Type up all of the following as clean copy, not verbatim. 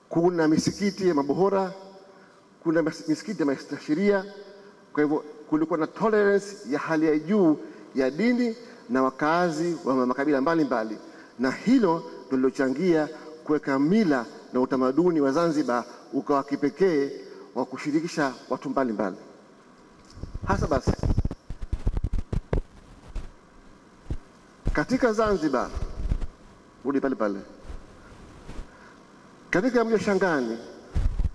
kuna misikiti ya mabohora, kuna misikiti ya maistashiria. Kwa hivyo kulikuwa na tolerance ya hali ya juu ya dini na wakazi wa makabila mbalimbali, na hilo ndio lilochangia kuweka mila na utamaduni wa Zanzibar ukawa kipekee wa kushirikisha watu mbalimbali. Hasa basi katika Zanzibar, rudi pale katika mji wa Shangani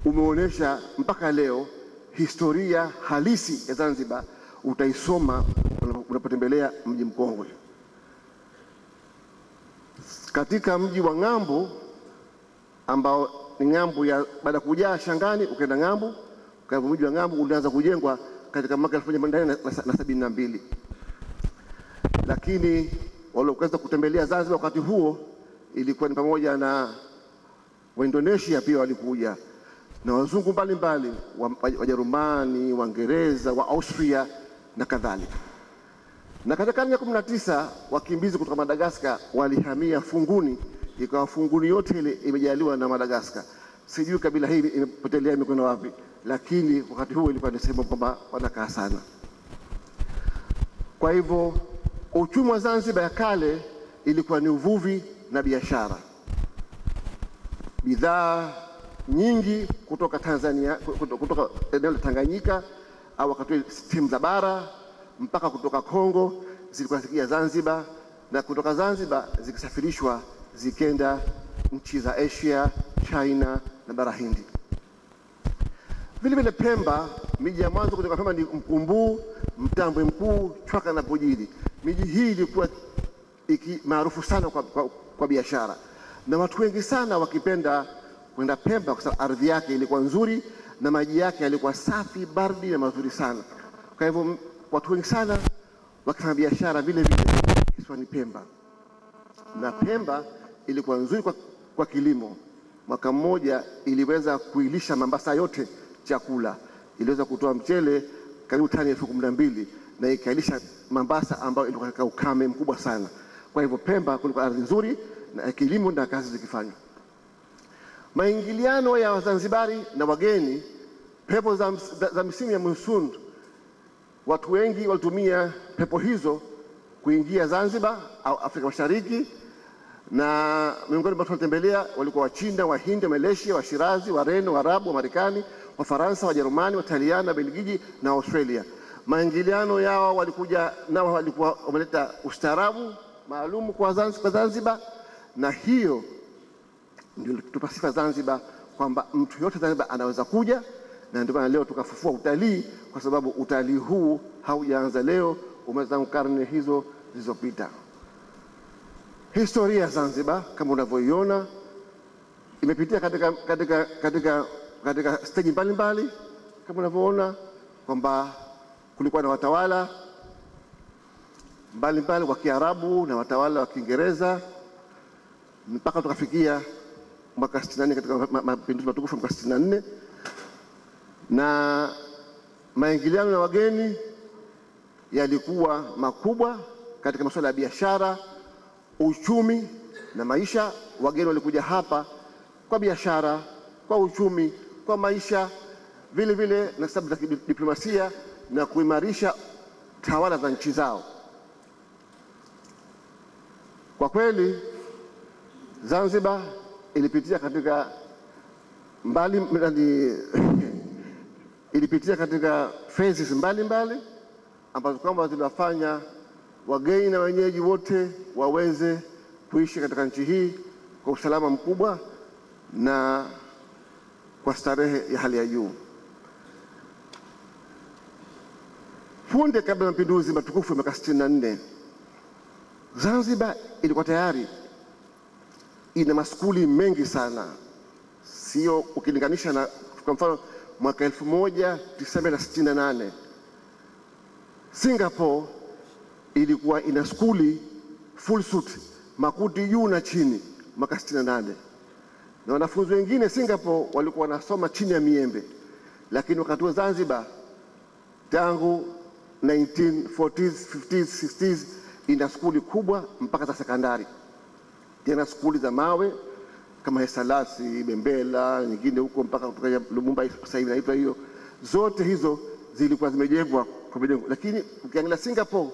umeonyesha mpaka leo historia halisi ya Zanzibar. Utaisoma unapotembelea mji mkongwe. Katika mji wa Ng'ambo ambao ni ng'ambo ya baada kujaa Shangani ukaenda Ng'ambo, kwa hivyo mji wa Ng'ambo ulianza kujengwa katika mwaka 1872, lakini walioanza kutembelea Zanzibar wakati huo ilikuwa ni pamoja na wa Indonesia, pia walikuja na wazungu mbalimbali, Wajerumani, Waingereza, wa Austria na kadhalika. Na katika karne ya 19 wakimbizi kutoka Madagascar walihamia Funguni, ikawa Funguni yote ile imejaliwa na Madagascar. Sijui kabila hili imepotelea imekwenda wapi, lakini wakati huo ilikuwa ni sehemu kwamba wanakaa sana. Kwa hivyo uchumi wa Zanzibar ya kale ilikuwa ni uvuvi na biashara. Bidhaa nyingi kutoka Tanzania, kutoka eneo la Tanganyika au wakati sehemu za bara mpaka kutoka Kongo zilikuwa zikia Zanzibar, na kutoka Zanzibar zikisafirishwa zikenda nchi za Asia, China na bara Hindi. Vile vile Pemba, miji ya mwanzo kutoka Pemba ni Mkumbuu, Mtambwe Mkuu, Chwaka na Pujiri. Miji hii ilikuwa maarufu sana kwa biashara, na watu wengi sana wakipenda kwenda Pemba kwa sababu ardhi yake ilikuwa nzuri na maji yake yalikuwa safi, baridi na mazuri sana. Kwa hivyo watu wengi sana wakifanya biashara vile vile kisiwani Pemba. Na Pemba ilikuwa nzuri kwa kilimo. Mwaka mmoja iliweza kuilisha Mombasa yote chakula. Iliweza kutoa mchele karibu tani 12,000 na ikailisha Mombasa ambayo ilikuwa katika ukame mkubwa sana. Kwa hivyo Pemba kulikuwa ardhi nzuri na kilimo na kazi zikifanywa. Maingiliano ya Wazanzibari na wageni, pepo za misimu ya monsoon, watu wengi walitumia pepo hizo kuingia Zanzibar au Afrika Mashariki, na miongoni mwa watu walitembelea walikuwa Wachina, Wahindi, Malaysia, Washirazi, Wareno, Waarabu, Wamarekani, Wafaransa, Wajerumani, Wataliana, Wabelgiji na Australia. Maingiliano yao walikuja nao, walikuwa wameleta ustaarabu maalum kwa Zanzibar, na hiyo ndio tupa sifa Zanzibar kwamba mtu yote Zanzibar anaweza kuja, na ndio maana leo tukafufua utalii, kwa sababu utalii huu haujaanza leo, umeanza karne hizo zilizopita. Historia ya Zanzibar kama unavyoiona imepitia katika stage mbalimbali, kama unavyoona kwamba kulikuwa na watawala mbalimbali wa Kiarabu na watawala wa Kiingereza mpaka tukafikia mwaka 64 katika mapinduzi matukufu mwaka 64, na maingiliano na wageni yalikuwa makubwa katika masuala ya biashara, uchumi na maisha. Wageni walikuja hapa kwa biashara, kwa uchumi, kwa maisha, vile vile na sababu za diplomasia na kuimarisha tawala za nchi zao. Kwa kweli Zanzibar ilipitia katika phases mbalimbali ambazo kwamba ziliwafanya wageni na wenyeji wote waweze kuishi katika nchi hii kwa usalama mkubwa na kwa starehe ya hali ya juu. Punde kabla ya mapinduzi matukufu ya mwaka 64, Zanzibar ilikuwa tayari ina maskuli mengi sana, sio ukilinganisha na kwa mfano mwaka 1968 Singapore ilikuwa ina skuli full suit, makuti juu na chini mwaka 68, na wanafunzi wengine Singapore walikuwa wanasoma chini ya miembe. Lakini wakati wa Zanzibar tangu 1940s, 50s, 60s ina skuli kubwa mpaka za sekondari, tena skuli za mawe kama Hesalasi, Bembela, nyingine huko mpaka kutoka Lumumba sasa hivi inaitwa hiyo. Zote hizo zilikuwa zimejengwa kwa mijengo. Lakini ukiangalia Singapore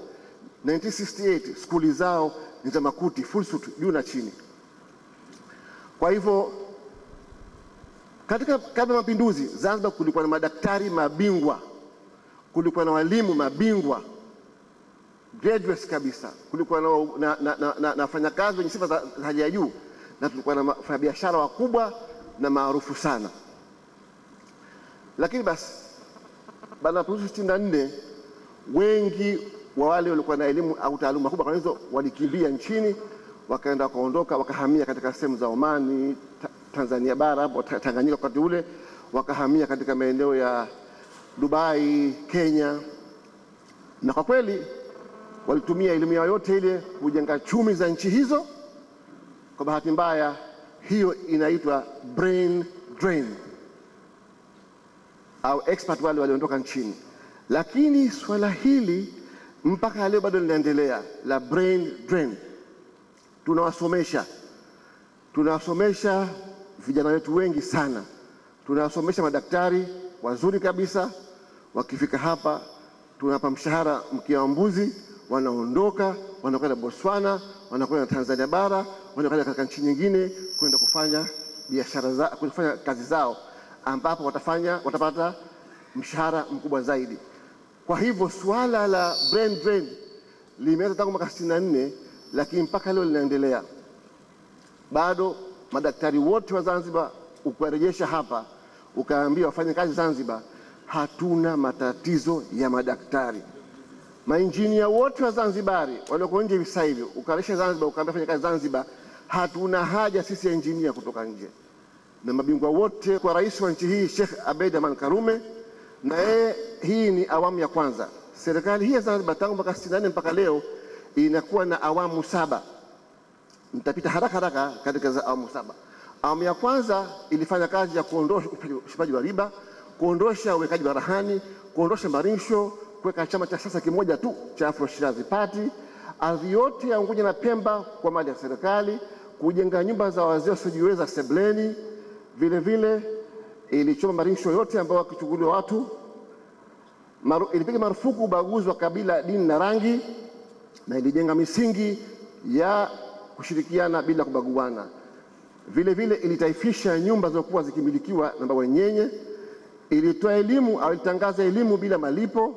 1968 skuli zao ni za makuti full suit juu na chini. Kwa hivyo kabla ya mapinduzi Zanzibar kulikuwa na madaktari mabingwa, kulikuwa na walimu mabingwa graduates kabisa, kulikuwa na wafanyakazi wenye sifa za hali ya juu, na tulikuwa na wafanyabiashara wakubwa na maarufu sana. Lakini basi baada ya mapinduzi 64 wengi wa wale walikuwa na elimu au taaluma kubwa kwa hizo walikimbia nchini, wakaenda kuondoka, wakahamia katika sehemu za Omani, Tanzania bara hapo Tanganyika wakati ule, wakahamia katika maeneo ya Dubai, Kenya. Na kwa kweli walitumia elimu yao yote ile kujenga chumi za nchi hizo. Kwa bahati mbaya hiyo inaitwa brain drain, au expert wale waliondoka nchini. Lakini swala hili mpaka leo bado linaendelea la brain drain. Tunawasomesha vijana wetu wengi sana, tunawasomesha madaktari wazuri kabisa, wakifika hapa tunapa mshahara mkia wa mbuzi, wanaondoka, wanakwenda Botswana, wanakwenda Tanzania bara, wanakwenda katika nchi nyingine kwenda kufanya biashara zao, kufanya kazi zao, ambapo watapata mshahara mkubwa zaidi. Kwa hivyo swala la brain drain limeanza tangu mwaka 64, lakini mpaka leo linaendelea. Bado madaktari wote wa Zanzibar ukiwarejesha hapa ukaambia wafanye kazi Zanzibar, hatuna matatizo ya madaktari. Mainjinia wote wa Zanzibari walioko nje hivi sasa hivi ukarejesha Zanzibar ukaambia fanya kazi Zanzibar, hatuna haja sisi ya injinia kutoka nje. Na mabingwa wote kwa rais wa nchi hii Sheikh Abeid Aman Karume, na hii ni awamu ya kwanza. Serikali hii ya Zanzibar tangu mwaka 64 mpaka leo inakuwa na awamu 7. Nitapita haraka katika za awamu 7. Awamu ya kwanza ilifanya kazi ya kuondosha ushipaji wa riba, kuondosha uwekaji wa rahani, kuondosha marinsho, kuweka chama cha sasa kimoja tu cha Afro Shirazi Party, ardhi yote ya Unguja na Pemba kwa mali ya serikali, kujenga nyumba za wazee wasiojiweza Sebleni. Vile vile ilichoma marinsho yote ambao wakichukuliwa watu, ilipiga marufuku ubaguzi wa kabila, dini na rangi, na ilijenga misingi ya kushirikiana bila kubaguana. Vile vile ilitaifisha nyumba zilizokuwa zikimilikiwa na wenyenye, ilitoa elimu au ilitangaza elimu bila malipo,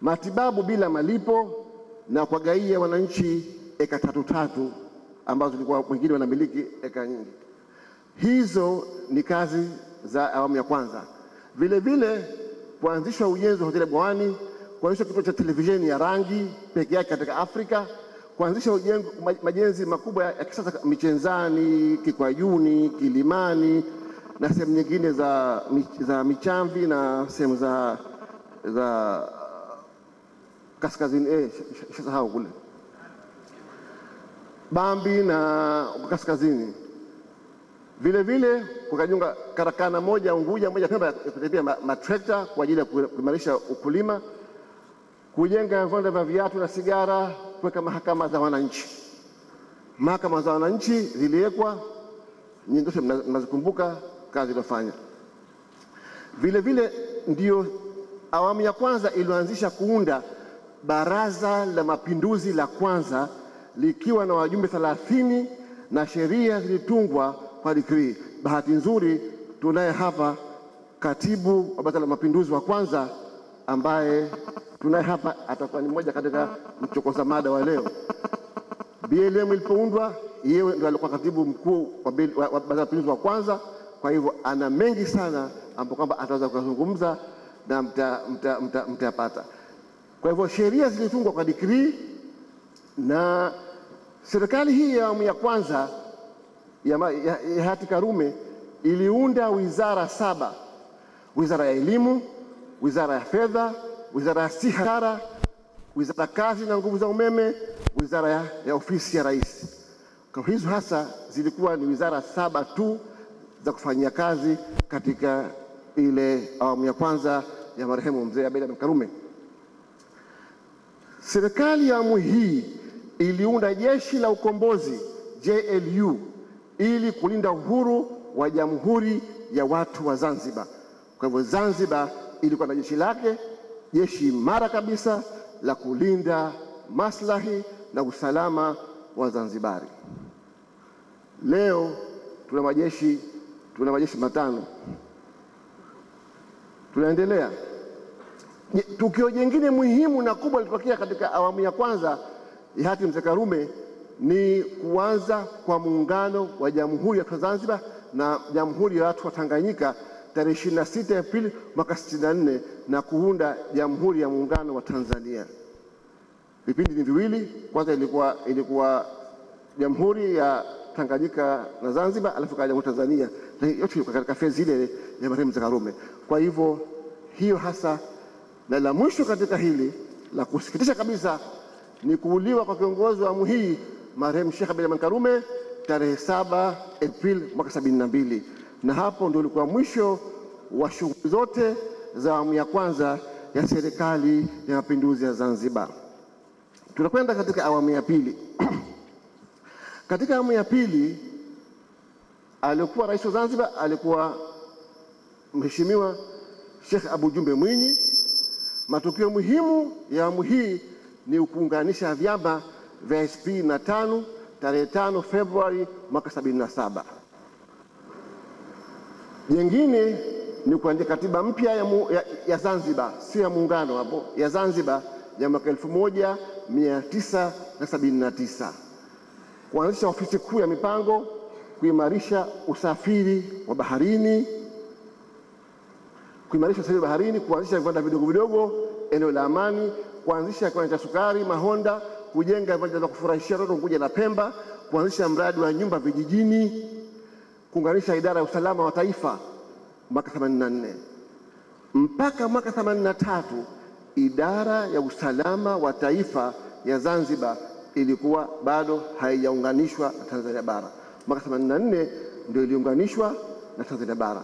matibabu bila malipo, na kuwagaia wananchi eka 3 ambazo zilikuwa wengine wanamiliki eka nyingi. Hizo ni kazi za awamu ya kwanza. Vile vile kuanzishwa ujenzi wa hoteli Bwawani, kuanzisha kituo cha televisheni ya rangi pekee yake katika Afrika, kuanzisha majenzi makubwa ya kisasa Michenzani, Kikwajuni, Kilimani na sehemu nyingine za Michamvi na sehemu za kaskazini shasahau kule Bambi na kaskazini. Vile vile kukajenga karakana moja Unguja, moja Pemba ya kutibia matrekta kwa ajili ya kuimarisha ukulima, kujenga viwanda vya viatu na sigara, kuweka mahakama za wananchi. Mahakama za wananchi ziliwekwa, nyingi mnazikumbuka kazi iliyofanya. Vile vile ndio awamu ya kwanza ilianzisha kuunda Baraza la Mapinduzi la kwanza likiwa na wajumbe 30 na sheria zilitungwa kwa decree. Bahati nzuri tunaye hapa katibu wa Baraza la Mapinduzi wa kwanza ambaye tunaye hapa atakuwa ni mmoja katika mchokoza mada wa leo. BLM ilipoundwa yeye ndiye alikuwa katibu mkuu wa Baraza la Mapinduzi wa kwanza, kwa hivyo ana mengi sana ambapo kwamba ataweza kuzungumza na mtapata. Kwa hivyo sheria zilitungwa kwa decree, na serikali hii ya awamu ya kwanza ya hayati Karume iliunda wizara 7: Wizara ya Elimu, Wizara ya Fedha, Wizara ya Siha, Wizara ya Kazi na Nguvu za Umeme, Wizara ya Ofisi ya Rais. Kwa hizo hasa zilikuwa ni wizara 7 tu za kufanyia kazi katika ile awamu ya kwanza ya marehemu Mzee Abeid Aman Karume. Serikali ya awamu hii iliunda Jeshi la Ukombozi JLU ili kulinda uhuru wa Jamhuri ya Watu wa Zanzibar. Kwa hivyo Zanzibar ilikuwa na jeshi lake, jeshi imara kabisa la kulinda maslahi na usalama wa Zanzibari. Leo tuna majeshi matano. Tunaendelea. Tukio jingine muhimu na kubwa lilitokea katika awamu ya kwanza ya hayati Mzee Karume ni kuanza kwa muungano wa Jamhuri ya Zanzibar na Jamhuri ya Watu wa Tanganyika tarehe 26 Aprili mwaka 64 na kuunda Jamhuri ya Muungano wa Tanzania. Vipindi ni viwili, kwanza ilikuwa Jamhuri ya Tanganyika na Zanzibar, alafu kaja Jamhuri ya Tanzania, na yote katika fezi ile ya marehemu Mzee Karume. Kwa hivyo hiyo hasa, na la mwisho katika hili la kusikitisha kabisa ni kuuliwa kwa kiongozi wa awamu hii marehemu Sheikh Abeid Amani Karume tarehe 7 Aprili mwaka 72, na hapo ndio ulikuwa mwisho wa shughuli zote za awamu ya kwanza ya Serikali ya Mapinduzi ya Zanzibar. Tunakwenda katika awamu ya pili. Katika awamu ya pili alikuwa rais wa Zanzibar alikuwa Mheshimiwa Sheikh Abu Jumbe Mwinyi. Matukio muhimu ya awamu hii ni kuunganisha vyama vya ASP na TANU tarehe 5 Februari mwaka 77. Jengine ni kuandika katiba mpya ya Zanzibar, sio ya muungano hapo, ya Zanzibar ya mwaka 1979. Kuanzisha ofisi kuu ya mipango, kuimarisha usafiri wa baharini, kuanzisha viwanda vidogo vidogo eneo la Amani, kuanzisha kiwanda cha sukari Mahonda, kujenga viwanja vya kufurahishia watoto Unguja na Pemba, kuanzisha mradi wa nyumba vijijini, kuunganisha idara ya usalama wa taifa mwaka 84. Mpaka mwaka 83 idara ya usalama wa taifa ya Zanzibar ilikuwa bado haijaunganishwa na Tanzania bara. Mwaka 84 ndio iliunganishwa na Tanzania bara.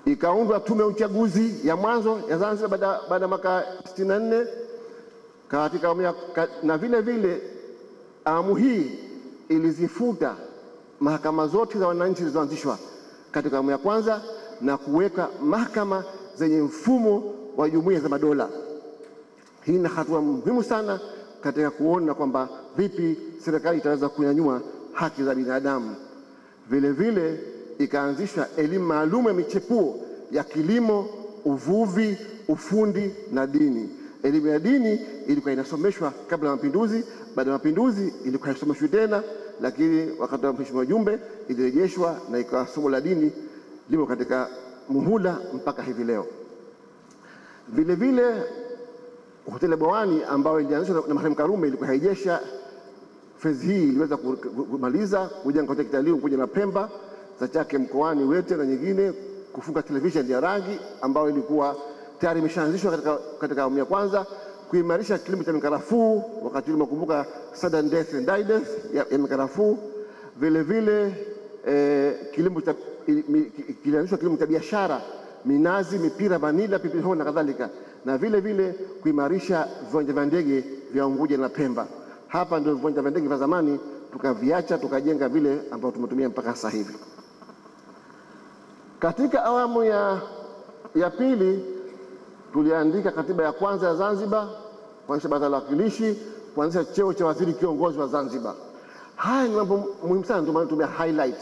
Ikaundwa tume ya uchaguzi ya mwanzo ya Zanzibar baada ya mwaka 64 katika na vile vile awamu hii ilizifuta mahakama zote za wananchi zilizoanzishwa katika awamu ya kwanza na kuweka mahakama zenye mfumo wa Jumuiya za Madola. Hii ni hatua muhimu sana katika kuona kwamba vipi serikali itaweza kunyanyua haki za binadamu. Vile vile ikaanzisha elimu maalum ya michepuo ya kilimo, uvuvi, ufundi na dini. Elimu ya dini ilikuwa inasomeshwa kabla ya mapinduzi, baada ya mapinduzi ilikuwa haisomeshwi tena, lakini wakati wa Mheshimiwa Jumbe ilirejeshwa na ikawa somo la dini limo katika muhula mpaka hivi leo. Vile vile hoteli Bwawani ambayo ilianzishwa na marehemu Karume ilikuwa haijesha fezi hii iliweza kumaliza kujenga hoteli kitalii Unguja na Pemba za Chake mkoani Wete na nyingine, kufunga televisheni ya rangi ambayo ilikuwa tayari imeshaanzishwa katika awamu ya kwanza, kuimarisha kilimo cha mikarafuu wakati ule mkumbuka sudden death and die death ya mikarafuu. Vile vile kilianzishwa kilimo cha biashara, minazi, mipira, vanila, pilipili hoho na kadhalika, na vile vile kuimarisha viwanja vya ndege vya Unguja na Pemba. Hapa ndio viwanja vya ndege vya zamani tukaviacha tukajenga vile ambao tumetumia mpaka sasa hivi. Katika awamu ya pili tuliandika katiba ya kwanza ya Zanzibar, kuanzisha baraza la wawakilishi, kuanzisha cheo cha waziri kiongozi wa Zanzibar. Haya ni mambo muhimu sana, ndio maana tumia highlight.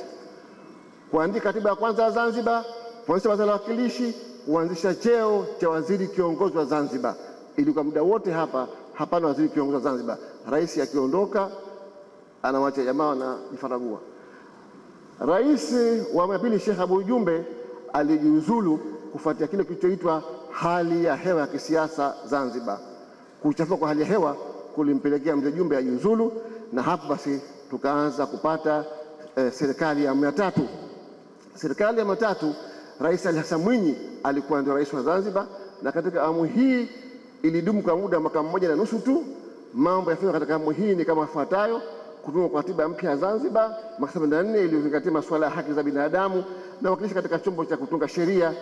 Kuandika katiba ya kwanza ya Zanzibar, kuanzisha baraza la wawakilishi, kuanzisha cheo cha waziri kiongozi wa Zanzibar. Ilikuwa muda wote hapana waziri kiongozi wa Zanzibar. Rais akiondoka anawacha jamaa na jifaragua. Rais wa awamu ya pili Sheikh Abu Jumbe alijiuzulu kufuatia kile kilichoitwa hali ya hewa ya kisiasa Zanzibar. Kuchafuka kwa hali ya hewa kulimpelekea Mzee Jumbe ajiuzulu, na hapo basi tukaanza kupata serikali ya awamu ya tatu. Serikali ya awamu ya tatu, Rais Ali Hassan Mwinyi alikuwa ndio rais wa Zanzibar, na katika awamu hii ilidumu kwa muda mwaka 1.5 tu. Mambo yafanywa katika awamu hii ni kama ifuatayo: kutungwa kwa katiba mpya ya Zanzibar mwaka 74 iliyozingatia masuala ya haki za binadamu na wakilishi katika chombo cha kutunga sheria,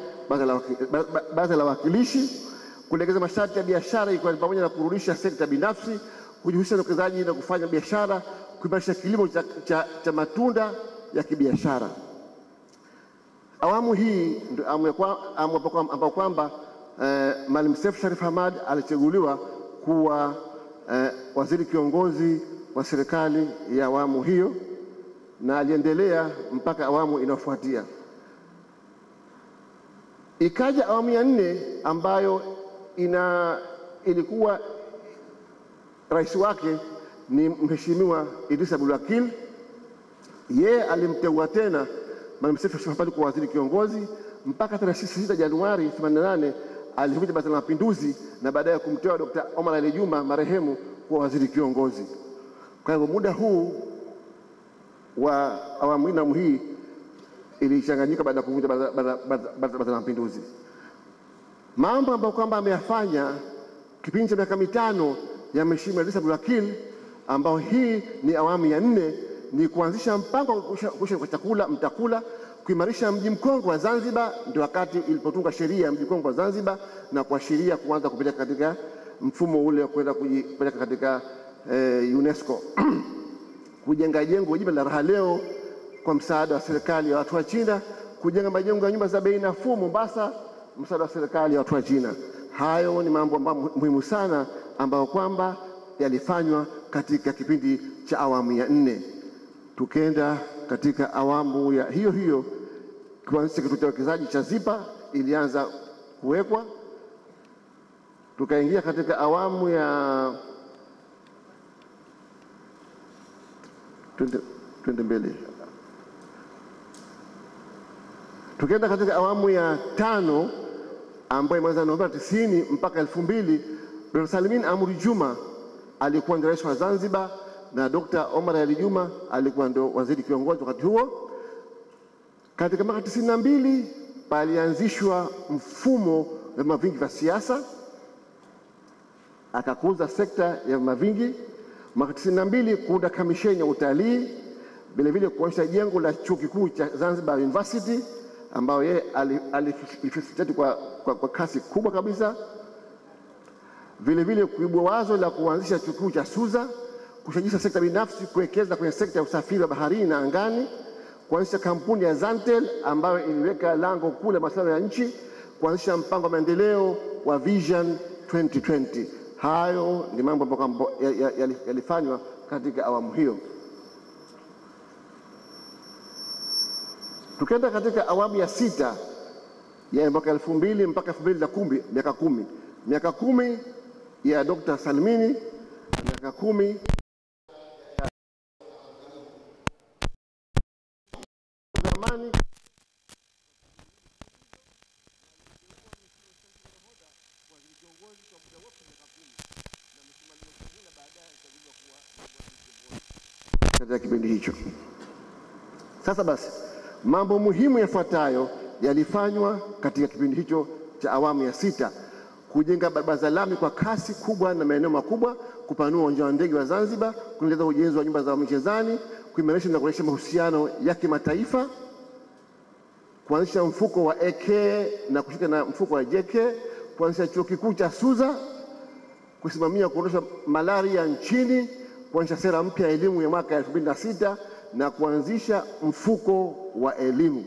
baraza la wawakilishi, kulegeza masharti ya biashara ikiwa ni pamoja na kurudisha sekta binafsi, kujihusisha na uwekezaji na kufanya biashara, kuimarisha kilimo cha matunda ya kibiashara. Awamu hii ndio ambapo kwamba Maalim Seif Sharif Hamad alichaguliwa kuwa waziri kiongozi wa serikali ya awamu hiyo, na aliendelea mpaka awamu inayofuatia. Ikaja awamu ya 4 ambayo ilikuwa rais wake ni Mheshimiwa Idris Abdul Wakil. Yeye alimteua tena Maalim Seif Sharif Hamad kuwa waziri kiongozi mpaka 6 Januari 88 alivunja Baraza la Mapinduzi na baadaye kumteua Dr. Omar Ali Juma marehemu kuwa waziri kiongozi. Kwa hivyo muda huu wa awamu hii ilichanganyika baada ya kuvunja Baraza la Mapinduzi. Mambo ambayo kwamba ameyafanya kipindi cha miaka 5 ya Mheshimiwa Idris Abdul Wakil, ambao hii ni awamu ya 4, ni kuanzisha mpango wa kusha chakula mtakula, kuimarisha mji mkongwe wa Zanzibar. Ndio wakati ilipotunga sheria ya mji mkongwe wa Zanzibar na kuashiria kuanza kupeleka katika mfumo ule wa kwenda kupeleka katika UNESCO. Kujenga jengo jipya la Raha Leo kwa msaada wa serikali ya watu wa China, kujenga majengo ya nyumba za bei nafuu Mombasa, msaada wa serikali ya watu wa China. Hayo ni mambo muhimu sana ambayo kwamba yalifanywa katika kipindi cha awamu ya 4. Tukenda katika awamu ya hiyo kuanzisha kituo cha uwekezaji cha ZIPA ilianza kuwekwa. Tukaingia katika awamu ya Tukaenda katika awamu ya 5 ambayo imeanza Novemba 90 mpaka 2000. Dr. Salimini Amri Juma alikuwa ndio rais wa Zanzibar na Dr. Omar Ali Juma alikuwa ndio waziri kiongozi wakati huo. Katika mwaka 92 palianzishwa mfumo wa vyama vingi vya siasa, akakuza sekta ya vyama vingi. Mwaka 92 kuunda kamisheni ya utalii, vile vile kuanzisha jengo la chuo kikuu cha Zanzibar University ambao yeye alifacilitate kwa kasi kubwa kabisa. Vile vile kuibua wazo la kuanzisha chuo kikuu cha Suza, kushajiisha sekta binafsi kuwekeza kwenye sekta ya usafiri wa baharini na angani, kuanzisha kampuni ya Zantel ambayo iliweka lango kuu la maslahi ya nchi, kuanzisha mpango wa maendeleo wa Vision 2020. Hayo ni mambo ambayo yalifanywa katika awamu hiyo. Tukaenda katika awamu ya 6 ya mwaka 2000 mpaka 2010, miaka 10 ya Dr. Salimini, miaka 10 zamani katika kipindi hicho. Sasa basi, mambo muhimu yafuatayo yalifanywa katika kipindi hicho cha awamu ya 6: kujenga barabara za lami kwa kasi kubwa na maeneo makubwa, kupanua uwanja wa ndege wa Zanzibar, kuendeleza ujenzi wa nyumba za michezani, kuimarisha na kurejesha mahusiano ya kimataifa, kuanzisha mfuko wa AK na kushika na mfuko wa JK, kuanzisha chuo kikuu cha Suza, kusimamia kuondosha malaria nchini, kuanzisha sera mpya ya elimu ya mwaka 2006 na kuanzisha mfuko wa elimu.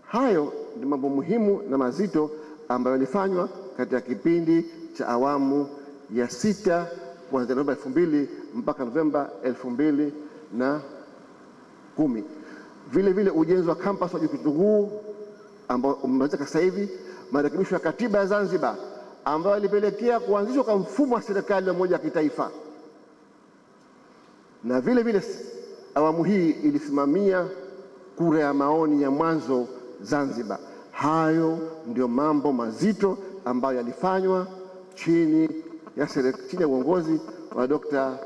Hayo ni mambo muhimu na mazito ambayo yalifanywa katika kipindi cha awamu ya 6 kuanzia Novemba 2000 mpaka Novemba 2010. Vile vile ujenzi wa campus wa Kitunguu ambao umemalizika sasa hivi, marekebisho ya katiba ya Zanzibar ambayo ilipelekea kuanzishwa kwa mfumo wa serikali ya umoja wa kitaifa, na vile vile awamu hii ilisimamia kura ya maoni ya mwanzo Zanzibar. Hayo ndio mambo mazito ambayo yalifanywa chini ya uongozi wa Dr.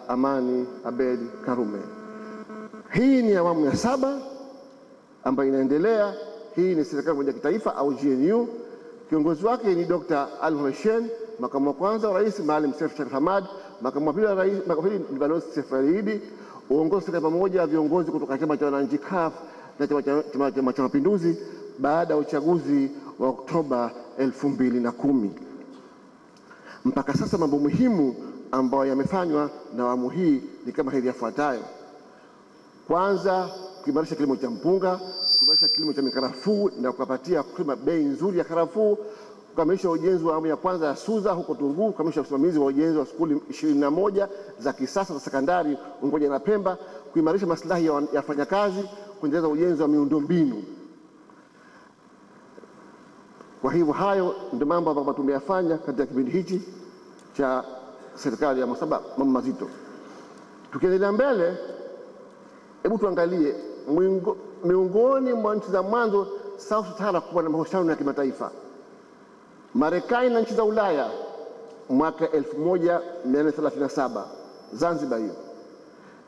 Amani Abeid Karume. Hii ni awamu ya 7 ambayo inaendelea. Hii ni serikali moja ya kitaifa au GNU. Kiongozi wake ni Dr. Ali Hussein, makamu wa kwanza wa rais Maalim Seif Sharif Hamad, makamu wa pili wa rais ni Balozi Seif Ali. Uongozi wa pamoja wa viongozi kutoka chama cha wananchi CUF na chama cha mapinduzi baada ya uchaguzi wa Oktoba 2010. Mpaka sasa mambo muhimu ambayo yamefanywa na awamu hii ni kama hivi yafuatayo. Kwanza, kuimarisha kilimo cha mpunga, kuimarisha kilimo cha mikarafuu na kupatia wakulima bei nzuri ya karafuu, kukamilisha ujenzi wa awamu ya kwanza ya SUZA huko Tunguu, kukamilisha usimamizi wa ujenzi wa skuli 21 za kisasa za sekondari Unguja na Pemba, kuimarisha maslahi ya wafanyakazi, kuendeleza ujenzi wa miundombinu. Kwa hivyo hayo ndio mambo ambayo tumeyafanya katika kipindi hichi cha serikali ya Musaba, mambo mazito. Tukiendelea mbele, hebu tuangalie miongoni mwa nchi za mwanzo South Sahara kuwa na mahusiano ya kimataifa. Marekani na nchi za Ulaya mwaka 1837, Zanzibar hiyo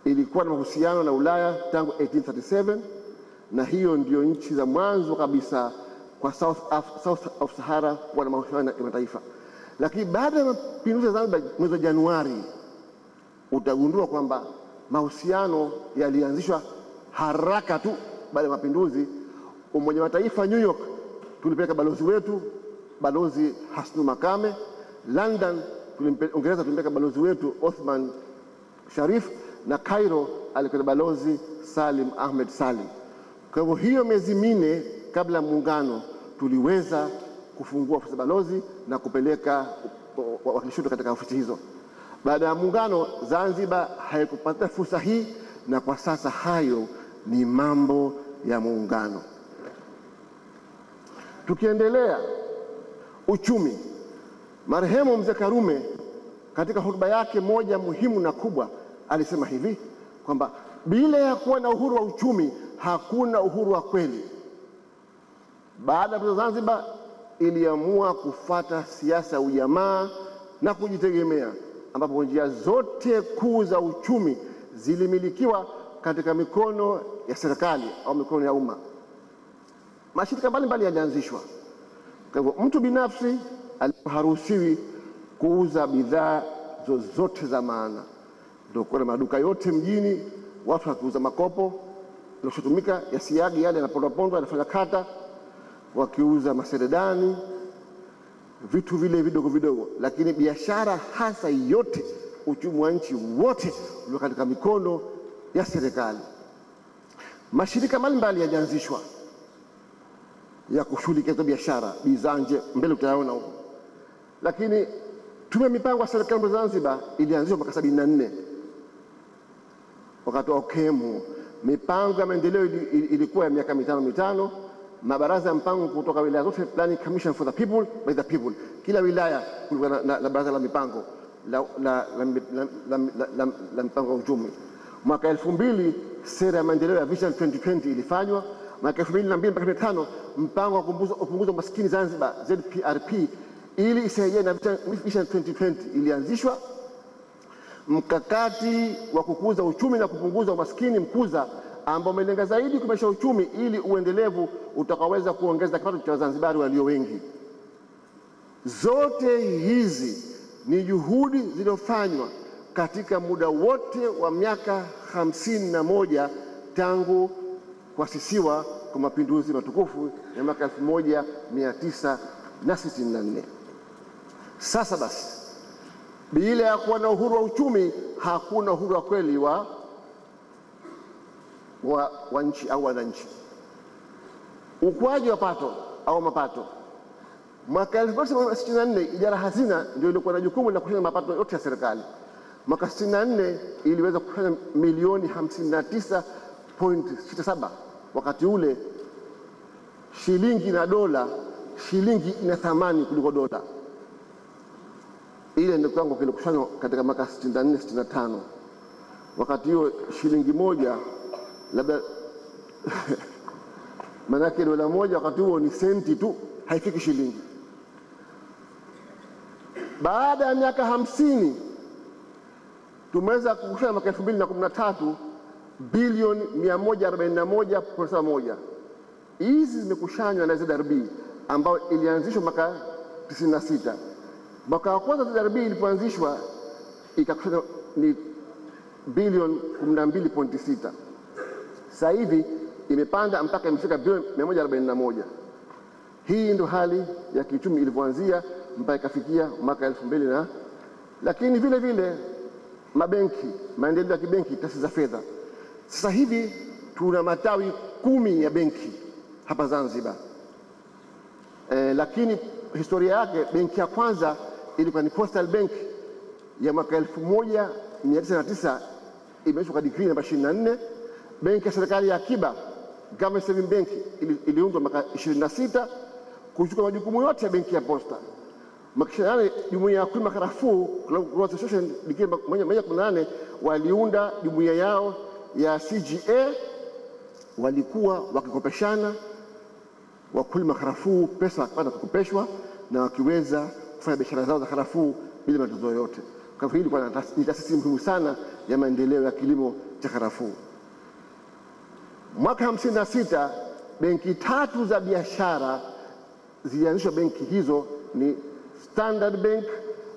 ilikuwa na mahusiano na Ulaya tangu 1837, na hiyo ndio nchi za mwanzo kabisa kwa South of Sahara kuwa na mahusiano ya kimataifa. Lakini baada ya mapinduzi ya Zanzibar mwezi wa Januari, utagundua kwamba mahusiano yalianzishwa haraka tu baada ya mapinduzi. Umoja wa Mataifa New York tulipeleka balozi wetu, Balozi Hasnu Makame. London Uingereza tulipeleka balozi wetu Othman Sharif, na Cairo alikuwa balozi Salim Ahmed Salim. Kwa hivyo hiyo miezi minne kabla muungano tuliweza kufungua ofisi balozi na kupeleka wawakilishi katika ofisi hizo. Baada ya muungano, Zanzibar haikupata fursa hii, na kwa sasa hayo ni mambo ya muungano. Tukiendelea uchumi, marehemu Mzee Karume katika hotuba yake moja muhimu na kubwa alisema hivi kwamba bila ya kuwa na uhuru wa uchumi hakuna uhuru wa kweli. Baada ya Zanzibar iliamua kufata siasa ya ujamaa na kujitegemea, ambapo njia zote kuu za uchumi zilimilikiwa katika mikono ya serikali au mikono ya umma. Mashirika mbalimbali yalianzishwa. Kwa hivyo mtu binafsi haruhusiwi kuuza bidhaa zozote za maana. Ndio kuna maduka yote mjini watu wakiuza makopo yanayotumika ya siagi, yale yanapondwa yanafanya kata, wakiuza maseredani, vitu vile vidogo vidogo. Lakini biashara hasa yote, uchumi wa nchi wote ulio katika mikono ya serikali. Mashirika mbalimbali yalianzishwa ya kushughulikia biashara, bidhaa nje, mbele utayaona huko. Lakini tume mipango ya serikali ya Zanzibar ilianzishwa mwaka 74 wakati wa Okemu. Mipango ya maendeleo ilikuwa ya miaka mitano. Mabaraza ya mpango kutoka wilaya zote, Planning Commission for the People by the People. Kila wilaya kulikuwa na baraza la mipango la mpango wa uchumi. Mwaka 2000 sera ya maendeleo ya Vision 2020 ilifanywa. Mwaka 2002 mpaka 2005 mpango wa kupunguza umaskini Zanzibar, ZPRP, ili isaidie na Vision 2020 ilianzishwa. Mkakati wa kukuza uchumi na kupunguza umaskini mkuza, ambao umelenga zaidi kuimarisha uchumi ili uendelevu utakaweza kuongeza kipato cha Wazanzibari walio wengi. Zote hizi ni juhudi zilizofanywa katika muda wote wa miaka 51 tangu kuasisiwa kwa mapinduzi matukufu ya mwaka 1964. Sasa basi, bila ya kuwa na uhuru wa uchumi hakuna uhuru wa kweli wa nchi au wananchi. Ukuaji wa pato au mapato. Mwaka 1964 idara hazina ndio ilikuwa na jukumu la kukusanya mapato yote ya serikali. Mwaka 64 iliweza kukusanya milioni 59.67. Wakati ule shilingi na dola, shilingi ina thamani kuliko dola. Ile ndio kiwango kilikusanywa katika mwaka 64-65. Wakati huo shilingi moja labda manake dola moja wakati huo ni senti tu, haifiki shilingi. Baada ya miaka 50 tumeweza kukusanya mwaka 2013 bilioni 141.71. Hizi zimekushanywa na ZRB ambayo ilianzishwa mwaka 96. Mwaka wa kwanza ZRB ilipoanzishwa ikakusanya ni bilioni 12.6. Sasa hivi imepanda mpaka imefika bilioni 141. Hii ndio hali ya kiuchumi ilivyoanzia mpaka ikafikia mwaka Lakini vile vile mabenki, maendeleo ya kibenki, taasisi za fedha. Sasa hivi tuna matawi 10 ya benki hapa Zanzibar. Lakini historia yake, benki ya kwanza ilikuwa ni Postal Bank ya mwaka 1909, imeanzishwa kwa decree namba 24. Benki ya serikali ya akiba, Government Savings Bank, iliundwa mwaka 26 kuchukua majukumu yote ya benki ya posta. Mwaka jumuiya ya kulima karafuu, Growth Association, decree 118, waliunda jumuiya yao ya CGA. Walikuwa wakikopeshana wakulima karafuu, pesa wakapata kukopeshwa na wakiweza kufanya biashara zao za karafuu bila matatizo yoyote. Kwa hivyo hili ni taasisi muhimu sana ya maendeleo ya kilimo cha karafuu. Mwaka 56 benki 3 za biashara zilianzishwa. Benki hizo ni Standard Bank,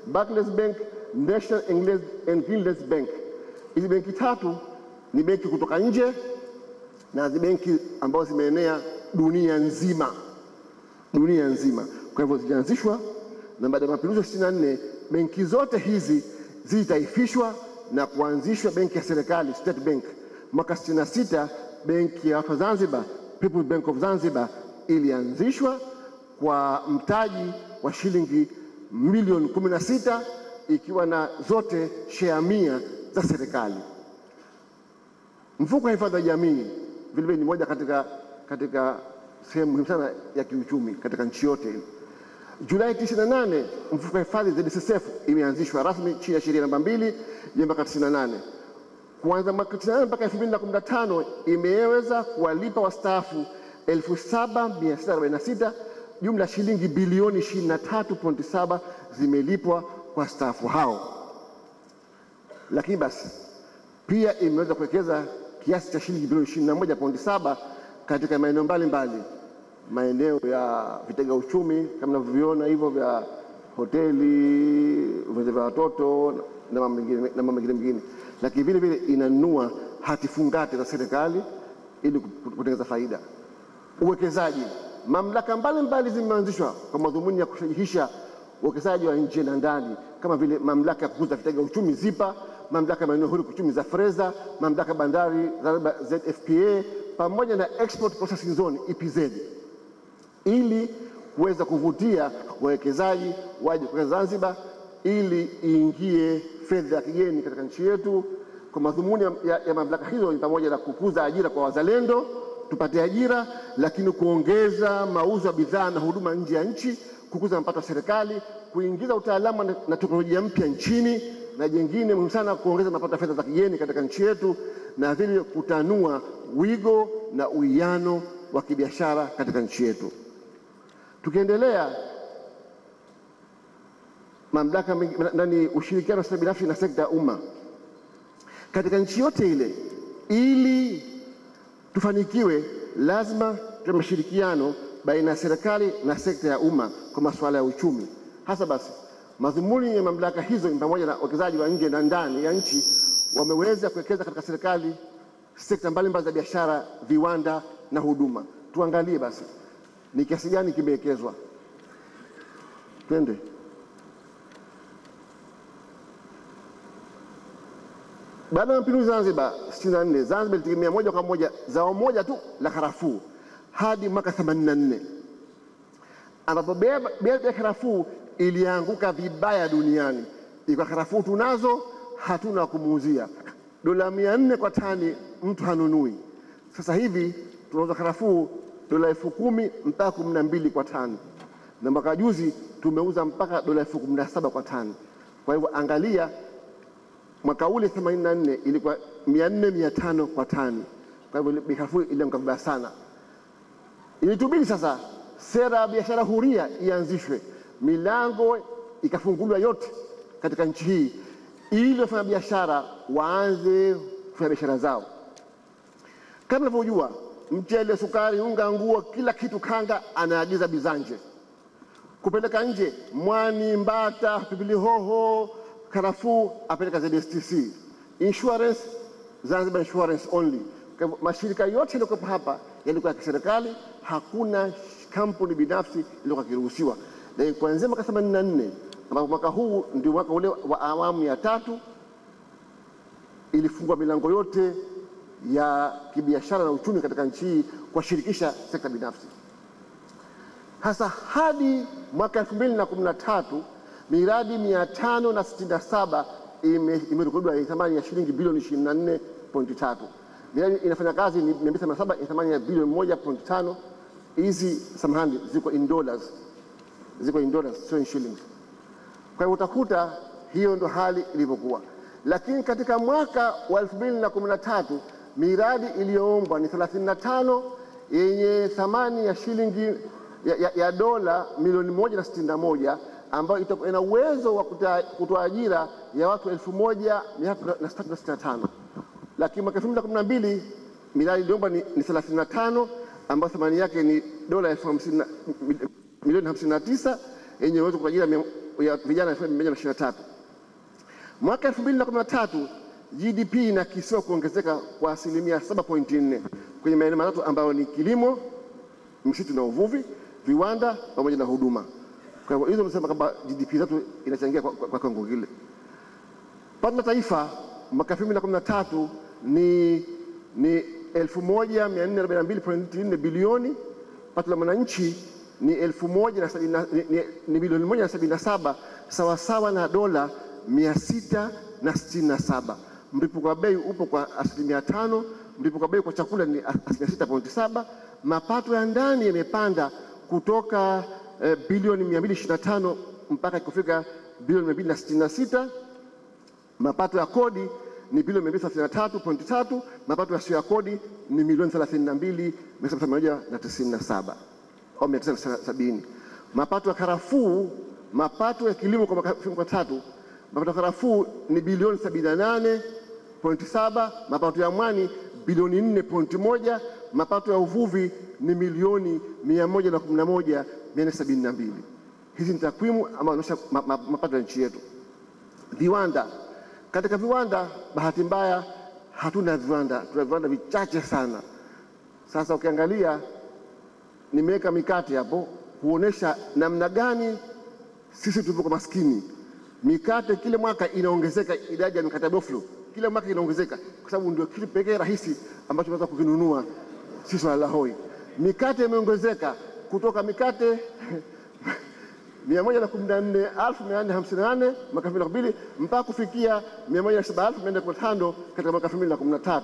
Barclays Bank, National England Bank. Hizi benki 3 ni benki kutoka nje na benki ambazo zimeenea dunia nzima. Kwa hivyo zilianzishwa, na baada ya mapinduzi 64 benki zote hizi zilitaifishwa na kuanzishwa benki ya serikali, State Bank. Mwaka 66 benki ya Zanzibar, People's Bank of Zanzibar, ilianzishwa kwa mtaji wa shilingi milioni 16, ikiwa na zote share 100 za serikali. Mfuko wa hifadhi ya jamii vile vile ni moja katika sehemu muhimu sana ya kiuchumi katika nchi yote. Julai 98 mfuko wa hifadhi ZSSF imeanzishwa rasmi chini ya sheria namba 2 ya mwaka 98. Kuanza mwaka 98 mpaka 2015 imeweza kuwalipa wastaafu 7646, jumla shilingi bilioni 23.7 zimelipwa kwa wastaafu hao. Lakini basi pia imeweza kuwekeza kiasi cha shilingi bilioni 21.7 katika maeneo mbalimbali, maeneo ya vitega uchumi kama mnavyoviona hivyo, vya hoteli, vya watoto na mambo mengine. Lakini vile vile inanunua hati fungate za serikali ili kutengeneza faida. Uwekezaji, mamlaka mbalimbali zimeanzishwa kwa madhumuni ya kushajihisha uwekezaji wa nje na ndani, kama vile mamlaka ya kukuza vitega uchumi ZIPA, mamlaka ya maeneo huru kiuchumi za Freza, mamlaka bandari Zanzibar ZFPA, pamoja na Export Processing Zone EPZ, ili kuweza kuvutia wawekezaji waje kwa Zanzibar ili iingie fedha ya kigeni katika nchi yetu. Kwa madhumuni ya mamlaka hizo ni pamoja na kukuza ajira kwa wazalendo, tupate ajira, lakini kuongeza mauzo ya bidhaa na huduma nje ya nchi, kukuza mapato ya serikali, kuingiza utaalamu na teknolojia mpya nchini, na jingine muhimu sana kuongeza mapato ya fedha za kigeni katika nchi yetu, na vile kutanua wigo na uwiano wa kibiashara katika nchi yetu. Tukiendelea, mamlaka ndani ushirikiano wa binafsi na sekta ya umma katika nchi yote ile. Ili tufanikiwe, lazima tuwe mashirikiano baina ya serikali na sekta ya umma kwa masuala ya uchumi. Hasa basi madhumuni ya mamlaka hizo ni pamoja na uwekezaji wa nje na ndani ya nchi. Wameweza kuwekeza katika serikali, sekta mbalimbali za biashara, viwanda na huduma. Tuangalie basi ni kiasi gani kimewekezwa. Twende. Baada ya mapinduzi Zanzibar 64, Zanzibar ilitegemea moja kwa moja zao moja tu la karafuu hadi mwaka 84, ambapo bei ya karafuu ilianguka vibaya duniani. Ikawa karafuu tunazo, hatuna kumuuzia. Dola 400 kwa tani mtu hanunui. Sasa hivi tunauza karafuu dola 10,000 mpaka 12 kwa tani, na mwaka juzi tumeuza mpaka dola 17,000 kwa tani. Kwa hivyo angalia, mwaka ule 84 ilikuwa 400-500 kwa tani. Kwa hivyo bei karafuu ilianguka vibaya sana. Ilitubidi sasa sera ya biashara huria ianzishwe, milango ikafunguliwa yote katika nchi hii, ili wafanya biashara waanze kufanya biashara zao. Kama unavyojua, mchele, sukari, unga, nguo, kila kitu kanga anaagiza Bizanje kupeleka nje. Mwani, mbata, pilipili hoho, karafuu apeleka ZSTC. Insurance, Zanzibar Insurance only. Kwa mashirika yote yaliokuwa hapa yalikuwa ya kiserikali, hakuna kampuni binafsi iliyokuwa kiruhusiwa. Na kuanzia mwaka 84 ambapo mwaka huu ndio mwaka ule wa awamu ya 3 ilifungua milango yote ya kibiashara na uchumi katika nchi hii kushirikisha sekta binafsi. Hasa hadi mwaka 2013 miradi 567 imerekodiwa ya thamani ya shilingi bilioni 24.3. Miradi inafanya kazi ni 287 ya thamani ya bilioni 1.5. Hizi samahani ziko in dollars, sio in shillings. Kwa hiyo utakuta hiyo ndo hali ilivyokuwa. Lakini katika mwaka wa 2013 miradi iliyoombwa ni 35 yenye thamani ya shilingi ya dola milioni 161, ambayo ina uwezo wa kutoa ajira ya watu 1365. Lakini mwaka 2012 miradi iliyoombwa ni 35 ambayo thamani yake ni dola milioni 59 yenye uwezo wa kutoa ajira ya vijana 1123. Mwaka 2013 GDP inakisiwa kuongezeka kwa asilimia 7.4 kwenye maeneo matatu ambayo ni kilimo, msitu na uvuvi, viwanda pamoja na huduma. Kwa hivyo hizo tunasema kwamba GDP zetu inachangia kwa kiwango kile. Pato la taifa mwaka 2013 ni 1442.4 bilioni. Pato la mwananchi ni bilioni 177 sawasawa na dola 667. Mlipuko wa bei upo kwa 5%. Mlipuko wa bei kwa chakula ni 6.7. Mapato ya ndani yamepanda kutoka bilioni 225 mpaka kufika bilioni 266. Mapato ya kodi ni bilioni 233.3. Mapato yasiyo ya kodi ni milioni 32,197 au 970. Mapato ya karafuu, mapato ya kilimo kwa mwaka 2013, mapato ya karafuu ni bilioni 78.7. Mapato ya mwani bilioni 4.1. Mapato ya uvuvi ni milioni 111,472. Hizi ni takwimu ambazo zinaonyesha mapato ya nchi yetu. Viwanda. Katika viwanda, bahati mbaya hatuna viwanda, tuna viwanda vichache sana. Sasa ukiangalia, nimeweka mikate hapo kuonesha namna gani sisi tupo maskini. Mikate kila mwaka inaongezeka, idadi ya mikate boflo kila mwaka inaongezeka, kwa sababu ndio kitu pekee rahisi ambacho tunaweza kukinunua sisi wa Lahoi. Mikate imeongezeka kutoka mikate 114,458 mwaka 2002 mpaka kufikia 107,405 katika mwaka 2013.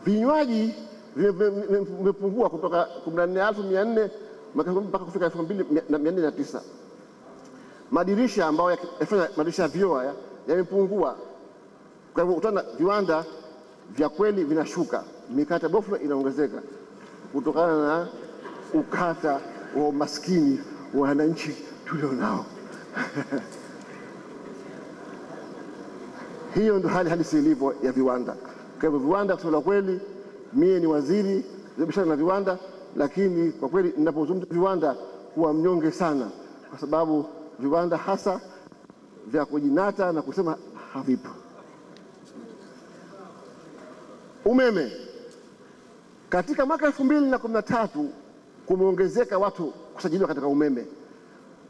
Vinywaji vimepungua kutoka 14,400 mpaka kufika 2,409. Madirisha ambayo yafanya madirisha ya vioo yamepungua. Kwa hivyo utaona viwanda vya kweli vinashuka, mikate boflo inaongezeka kutokana na ukata wa maskini wa wananchi tulionao. Hiyo ndio hali halisi ilivyo ya viwanda. Kwa hivyo viwanda, kusema kweli, mie ni waziri wa biashara na viwanda, lakini kwa kweli ninapozungumza viwanda huwa mnyonge sana, kwa sababu viwanda hasa vya kujinata na kusema havipo. Umeme. Katika mwaka 2013 kumeongezeka watu kusajiliwa katika umeme.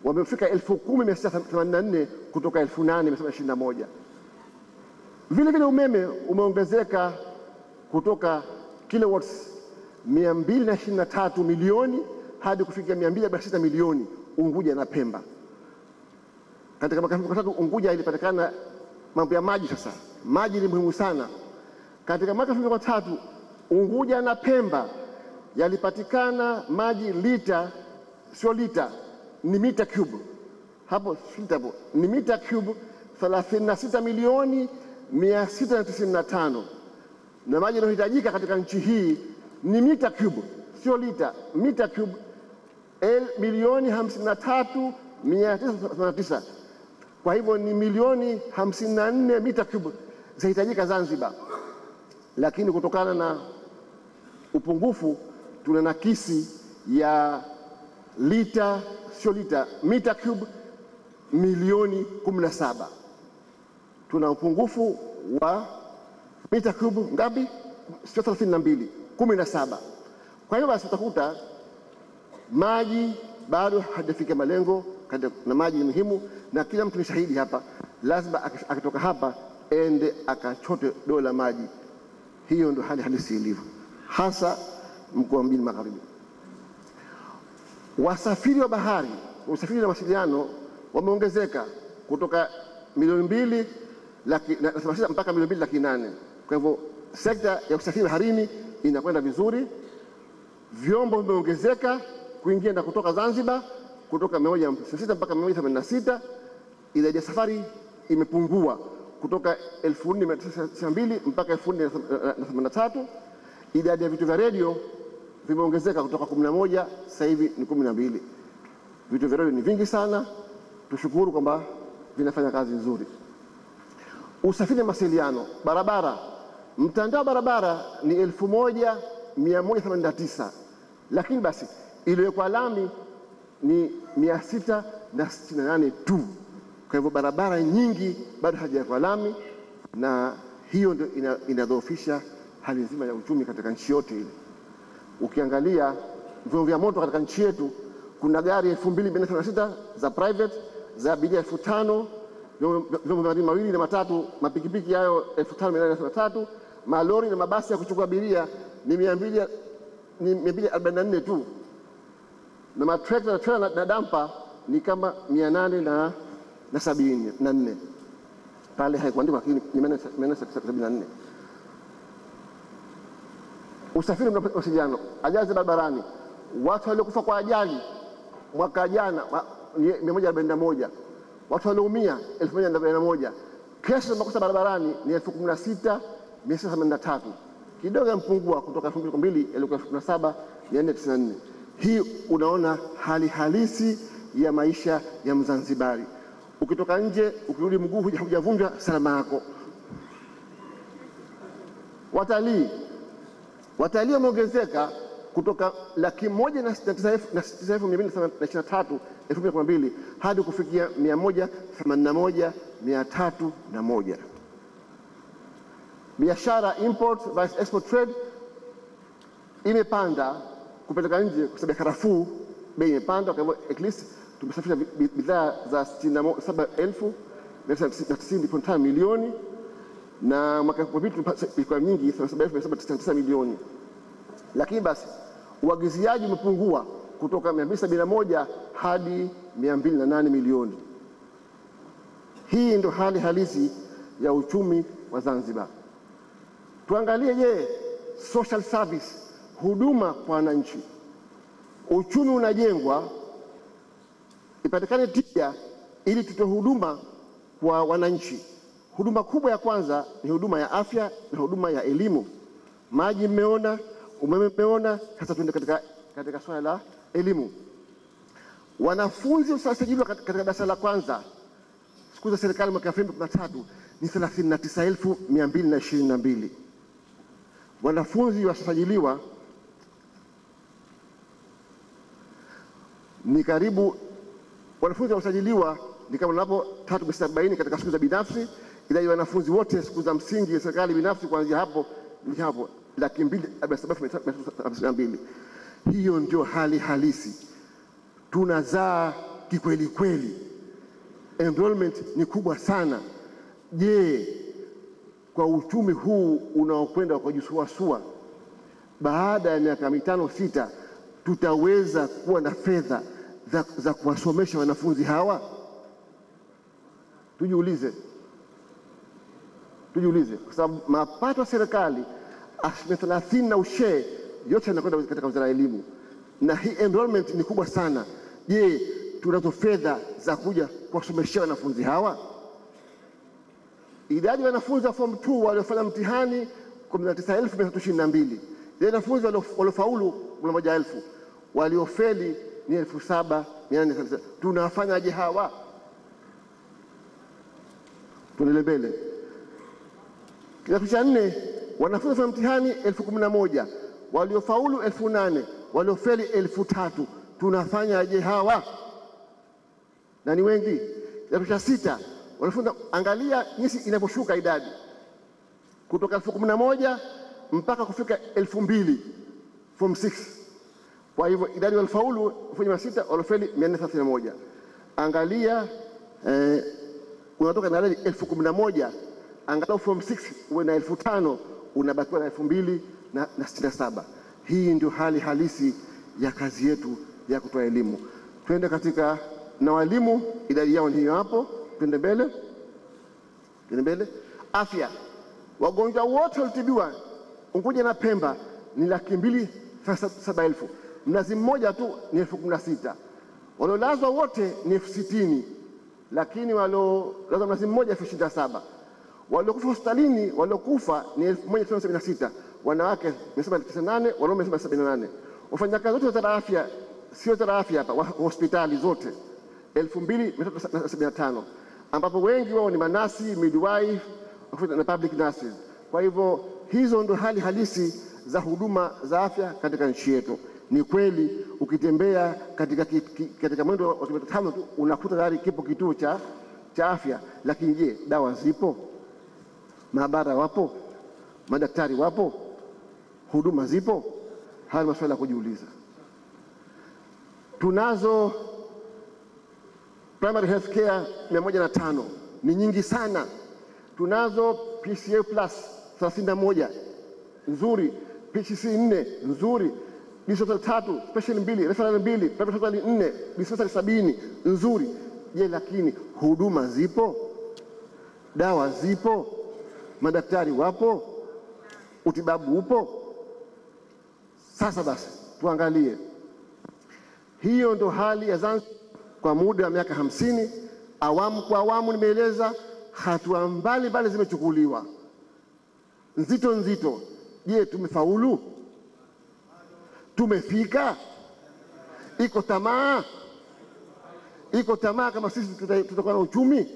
Wamefika 10,684 kutoka 8,721. Vile vile umeme umeongezeka kutoka kilowatts 223 milioni hadi kufikia 246 milioni Unguja na Pemba. Katika mwaka 2013 Unguja ilipatikana mambo ya maji. Sasa maji ni muhimu sana. Katika mwaka 2013 Unguja na Pemba yalipatikana maji lita, sio lita, ni mita cube. Hapo hapo ni mita cube 36 milioni 695. Na maji yanayohitajika katika nchi hii ni mita cube, sio lita, mita cube milioni 53,989. Kwa hivyo ni milioni 54 mita cube zahitajika Zanzibar. Lakini kutokana na upungufu tuna nakisi ya lita, sio lita, mita cube milioni 17. Tuna upungufu wa mita cube ngapi? Sio 32, 17. Kwa hiyo basi utakuta maji bado hajafika malengo, na maji ni muhimu, na kila mtu ni shahidi hapa, lazima akitoka hapa ende akachote dola maji. Hiyo ndio hali halisi ilivyo, hasa mkoa wa Mjini Magharibi. Wasafiri wa bahari, usafiri na mawasiliano wameongezeka kutoka milioni 2 mpaka milioni 2.8. Kwa hivyo sekta ya usafiri baharini inakwenda vizuri. Vyombo vimeongezeka kuingia na kutoka Zanzibar kutoka 156 mpaka 186. Idadi ya safari imepungua kutoka 1492 mpaka 1483. Idadi ya vituo vya redio vimeongezeka kutoka 11 sasa hivi ni 12. Vituo vya redio ni vingi sana, tushukuru kwamba vinafanya kazi nzuri. Usafiri na mawasiliano, barabara, mtandao barabara ni 1189, lakini basi iliyowekwa lami ni 668 tu. Kwa hivyo barabara nyingi bado hajawekwa lami, na hiyo ndio inadhoofisha hali nzima ya uchumi katika nchi yote ile. Ukiangalia vyombo vya moto katika nchi yetu, kuna gari 2486 za private za abiria 5000, vyombo vya mawili na matatu, mapikipiki hayo 5833, malori na mabasi ya kuchukua abiria ni 244 tu, na matrekta na trailer na dampa ni kama 874. Pale haikuandikwa lakini ni 874. Usafiri na mawasiliano, ajali za barabarani, watu waliokufa kwa ajali mwaka jana 141, watu walioumia 1041. Kesi za makosa barabarani ni 16683, kidogo mpungua kutoka 2002 ilikuwa 17494. Hii unaona hali halisi ya maisha ya Mzanzibari. Ukitoka nje, ukirudi mguu hujavunja salama yako. Watalii wameongezeka kutoka 1,169,223 2012 hadi kufikia 181,301. Biashara, import versus export trade imepanda kupeleka nje kwa sababu karafuu bei imepanda. Kwa hivyo at least tumesafisha bidhaa za 67,990.5 milioni, na mwaka uliopita ilikuwa nyingi 77,799 milioni. Lakini basi uagiziaji umepungua kutoka 271 hadi 208 milioni. Hii ndio hali halisi ya uchumi wa Zanzibar. Tuangalie, je, social service, huduma kwa wananchi. Uchumi unajengwa ipatikane tija ili tutoe huduma kwa wananchi. Huduma kubwa ya kwanza ni huduma ya afya na huduma ya elimu. Maji mmeona, umeme mmeona, sasa tuende katika swala la elimu. Wanafunzi waliosajiliwa katika darasa la kwanza siku za serikali mwaka 2013 ni 39,222. Wanafunzi waliosajiliwa ni karibu, wanafunzi waliosajiliwa ni kama napo 340 katika shule za binafsi. Idadi ya wanafunzi wote siku za msingi ya serikali binafsi kuanzia hapo ni 247,252. Hiyo ndio hali halisi. Tunazaa kikweli kweli. Enrollment ni kubwa sana. Je, kwa uchumi huu unaokwenda kwa jisuasua, baada ya miaka 5-6 tutaweza kuwa na fedha za kuwasomesha wanafunzi hawa? Tujiulize, kwa sababu mapato ya serikali 30 na ushee yote yanakwenda katika wizara ya elimu, na hii enrollment ni kubwa sana. Je, tunazo fedha za kuja kuwasomeshia wanafunzi hawa? Idadi ya wanafunzi wa form 2 waliofanya mtihani 19,322. Idadi ya wanafunzi waliofaulu 11,000. Waliofeli ni 7,400. Tunafanyaje hawa? Tuendelee mbele. Kidato cha 4 wanafunzi wa mtihani 11,000, waliofaulu 8,000, waliofeli 3,000. Tunafanyaje hawa? Na ni wengi. Kidato cha 6 wanafunzi, angalia jinsi inavyoshuka idadi kutoka 11,000 mpaka kufika 2,000 form 6. Kwa hivyo idadi walifaulu 1,600, waliofeli 431. Angalia unatoka na 11,000, angalau form 6 uwe na 5,000, unabakiwa na 2,067. Hii ndio hali halisi ya kazi yetu ya kutoa elimu. Twende katika na walimu, idadi yao ndiyo hapo. Twende mbele. Afya, wagonjwa wote walitibiwa Unguja na Pemba ni 207,000. Mnazi Mmoja tu ni 16,000. Waliolazwa wote ni 60,000, lakini waliolazwa Mnazi Mmoja 27,000. Waliokufa hospitalini waliokufa ni 1,176, wanawake 198, wanaume 178. Wafanyakazi wote wa wizara ya afya, sio wizara ya afya hapa, hospitali zote 2,375, ambapo wengi wao ni manasi, midwife na public nurses. Kwa hivyo hizo ndo hali halisi za huduma za afya katika nchi yetu. Ni kweli ukitembea katika mwendo wa kilomita 5 tu unakuta tayari kipo kituo cha afya, lakini je, dawa zipo? Maabara wapo? Madaktari wapo? Huduma zipo? Haya ni maswala ya kujiuliza. Tunazo primary health care 105, ni nyingi sana. Tunazo PCA plus 31 nzuri, PCC 4 nzuri, district 3, special 2, referral 2, private hospital 4, district 70 nzuri. Je, lakini huduma zipo? Dawa zipo? Madaktari wapo? Utibabu upo? Sasa basi tuangalie, hiyo ndo hali ya Zanzibar kwa muda wa miaka 50. Awamu kwa awamu nimeeleza, hatua mbalimbali zimechukuliwa nzito. Je, tumefaulu? Tumefika? Iko tamaa kama sisi tutakuwa na uchumi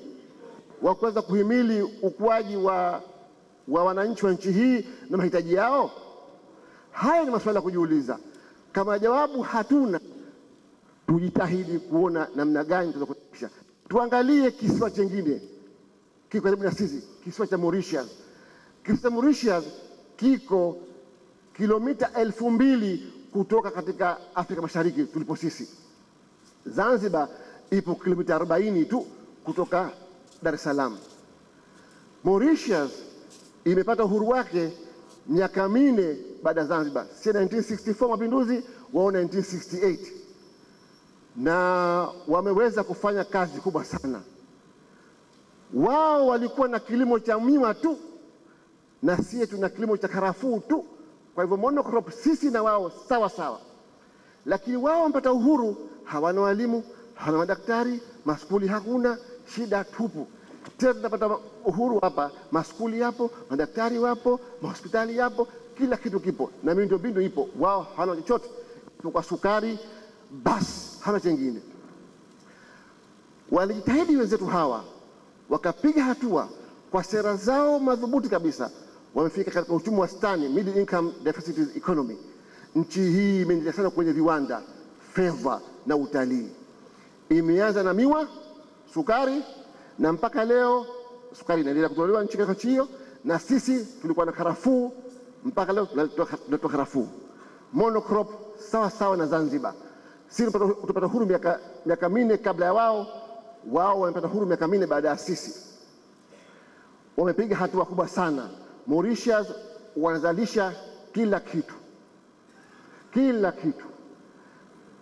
wa kuweza kuhimili ukuaji wa wananchi wa nchi hii na mahitaji yao? Haya ni maswala ya kujiuliza. Kama jawabu hatuna, tujitahidi kuona namna gani tutakufikisha. Tuangalie kisiwa chengine kiko karibu na sisi, kisiwa cha Mauritius. Kisiwa cha Mauritius kiko kilomita 2,000 kutoka katika Afrika Mashariki tulipo sisi. Zanzibar ipo kilomita 40 tu kutoka Dar es Salaam. Mauritius imepata uhuru wake miaka 4 baada ya Zanzibar, si 1964 mapinduzi, wao 1968, na wameweza kufanya kazi kubwa sana. Wao walikuwa na kilimo cha miwa tu na sisi tuna kilimo cha karafuu tu. Kwa hivyo monocrop sisi na wao sawa, lakini wao wamepata uhuru, hawana walimu, hawana madaktari, maskuli hakuna, shida tupu. Tena tunapata uhuru hapa, maskuli yapo, madaktari wapo, mahospitali yapo, kila kitu kipo na miundombinu ipo. Wao hawana chochote kwa sukari basi, hana chengine. Walijitahidi wenzetu hawa, wakapiga hatua kwa sera zao madhubuti kabisa, wamefika katika uchumi wa wastani, middle income deficit economy. Nchi hii imeendelea sana kwenye viwanda, fedha na utalii. Imeanza na miwa, sukari, na mpaka leo sukari inaendelea kutolewa nchi katika hiyo, na sisi tulikuwa na karafuu, mpaka leo tunatoa karafuu. Monocrop sawa na Zanzibar. Sisi tupata huru miaka 4 kabla ya wao wamepata huru miaka 4 baada ya sisi. Wamepiga hatua kubwa sana. Mauritius wanazalisha kila kitu.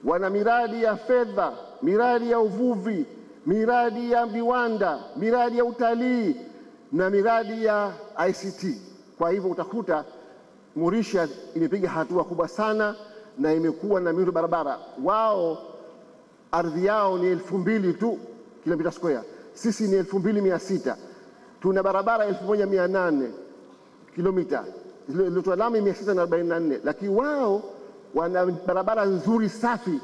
Wana miradi ya fedha, miradi ya uvuvi, miradi ya viwanda, miradi ya utalii na miradi ya ICT. Kwa hivyo utakuta Mauritius imepiga hatua kubwa sana na imekuwa na miundo barabara. Wao ardhi yao ni 2,000 tu kilomita square, sisi ni 2,600. Tuna barabara 1,800 kilomita, zilizotoa lami 644, lakini wao wana barabara nzuri safi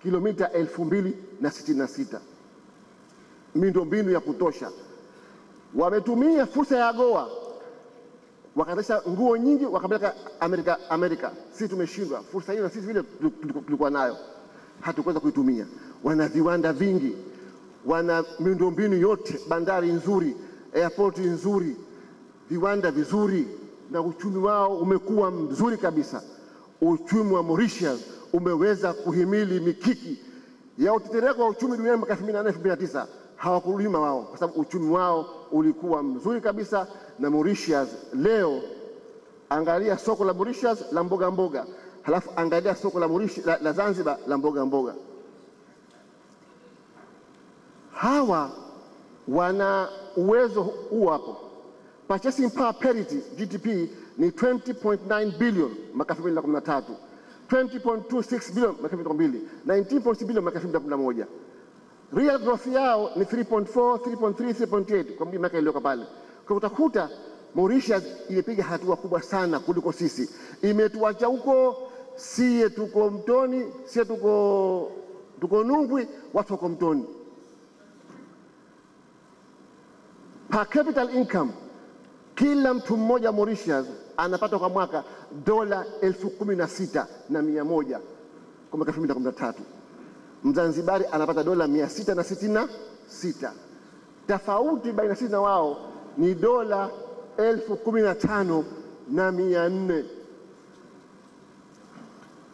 kilomita 2,066, miundombinu ya kutosha. Wametumia fursa ya AGOA, wakazalisha nguo nyingi wakapeleka Amerika. Sisi tumeshindwa fursa hiyo, na sisi vile tulikuwa nayo hatukuweza kuitumia. Wana viwanda vingi, wana miundombinu yote, bandari nzuri, airport nzuri, viwanda vizuri, na uchumi wao umekuwa mzuri kabisa. Uchumi wa Mauritius umeweza kuhimili mikiki ya utetereko wa uchumi duniani mwaka 2008-2009. hawakurudi nyuma wao, kwa sababu uchumi wao ulikuwa mzuri kabisa. Na Mauritius leo, angalia soko la Mauritius la mboga mboga, halafu angalia soko la Mauritius la Zanzibar la mboga mboga. Hawa wana uwezo huu hapo. Purchasing power parity GDP ni 20.9 billion mwaka 2013, 20.26 billion mwaka 2012, 19.6 billion mwaka 2011. Real growth yao ni 3.4, 3.3, 3.8 kwa miaka iliyoko pale. Kwa utakuta Mauritius imepiga hatua kubwa sana kuliko sisi. Imetuacha huko, sie tuko mtoni, sie tuko Nungwi, watu wako mtoni. Per capital income, kila mtu mmoja Mauritius anapata kwa mwaka $16,100 kwa mwaka 2013. Mzanzibari anapata $666. Tofauti baina sisi na wao ni $15,400.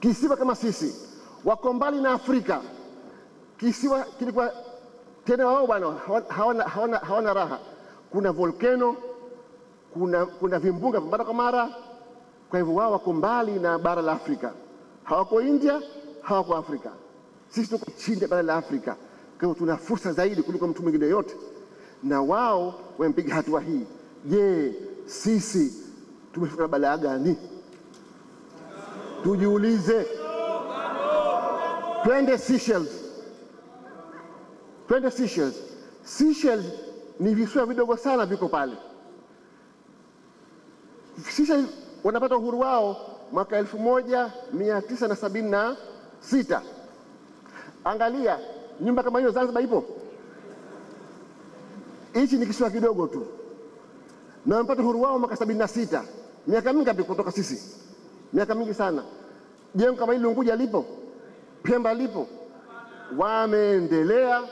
Kisiwa kama sisi wako mbali na Afrika. Kisiwa kilikuwa tena wao bwana hawana raha. Kuna volcano, kuna vimbunga mara kwa mara. Kwa hivyo wao wako mbali na bara la Afrika. Hawako India, hawako Afrika. Sisi tuko chini ya bara la Afrika. Kwa hivyo tuna fursa zaidi kuliko mtu mwingine yote. Na wao wamepiga hatua hii. Je, sisi tumefika balaa gani? Tujiulize. Twende Seychelles. Seychelles ni visiwa vidogo sana viko pale. Seychelles wanapata uhuru wao mwaka 1976. Angalia, nyumba kama hiyo Zanzibar ipo? Hichi ni kisiwa kidogo tu. Na wanapata uhuru wao mwaka 76. Miaka mingi kutoka sisi. Miaka mingi sana. Jengo kama hili Unguja lipo? Pemba lipo? Wameendelea,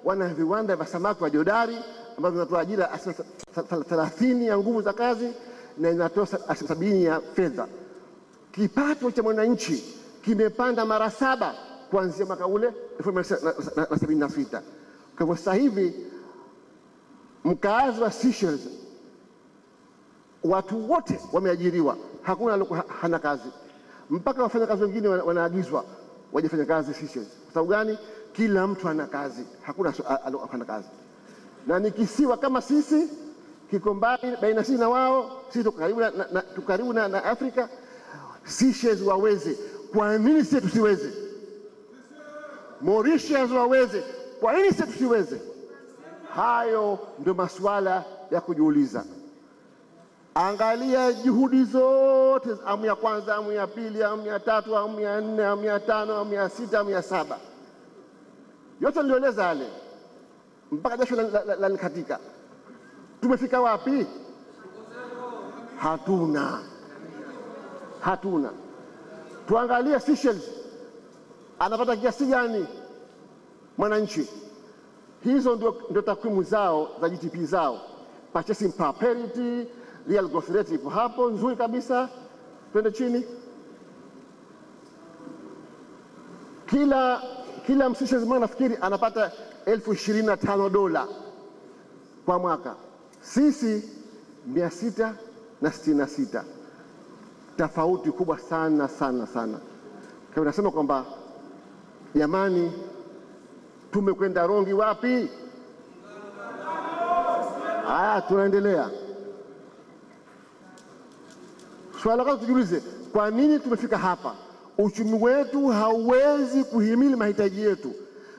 wana viwanda vya samaki wa Jodari ambavyo vinatoa ajira 30 ya nguvu za kazi na inatoa 70 ya fedha. Kipato cha mwananchi kimepanda mara 7 kuanzia mwaka ule 1976. Kwa hivyo sasa hivi mkaazi wa Seychelles watu wote wameajiriwa, hakuna hana kazi. Mpaka wafanyakazi wengine wanaagizwa waje fanya kazi Seychelles. Kwa sababu gani? Kila mtu ana kazi, hakuna hana kazi. Na ni kisiwa kama sisi, kiko mbali baina sisi na wao, sisi tuko karibu na Afrika. Seychelles waweze, kwa nini sisi tusiweze? Mauritius waweze, kwa nini sisi tusiweze? Hayo ndio masuala ya kujiuliza. Angalia juhudi zote, awamu ya kwanza, awamu ya pili, awamu ya tatu, awamu ya 4, awamu ya 5, awamu ya 6, awamu ya 7. Yote nilieleza yale mpaka jasho la nikatika. Tumefika wapi? Hatuna. Tuangalie Seychelles anapata kiasi gani mwananchi. Hizo ndio takwimu zao za GDP zao. Purchasing power parity, real growth rate ipo hapo nzuri kabisa. Twende chini. Kila Mseychelles nafikiri anapata $25,000 kwa mwaka. Sisi 666. Tofauti kubwa sana. Kwa nasema kwamba jamani, tumekwenda rongi wapi? Tunaendelea. Swala kwanza tujiulize, kwa nini tumefika hapa? Uchumi wetu hauwezi kuhimili mahitaji yetu.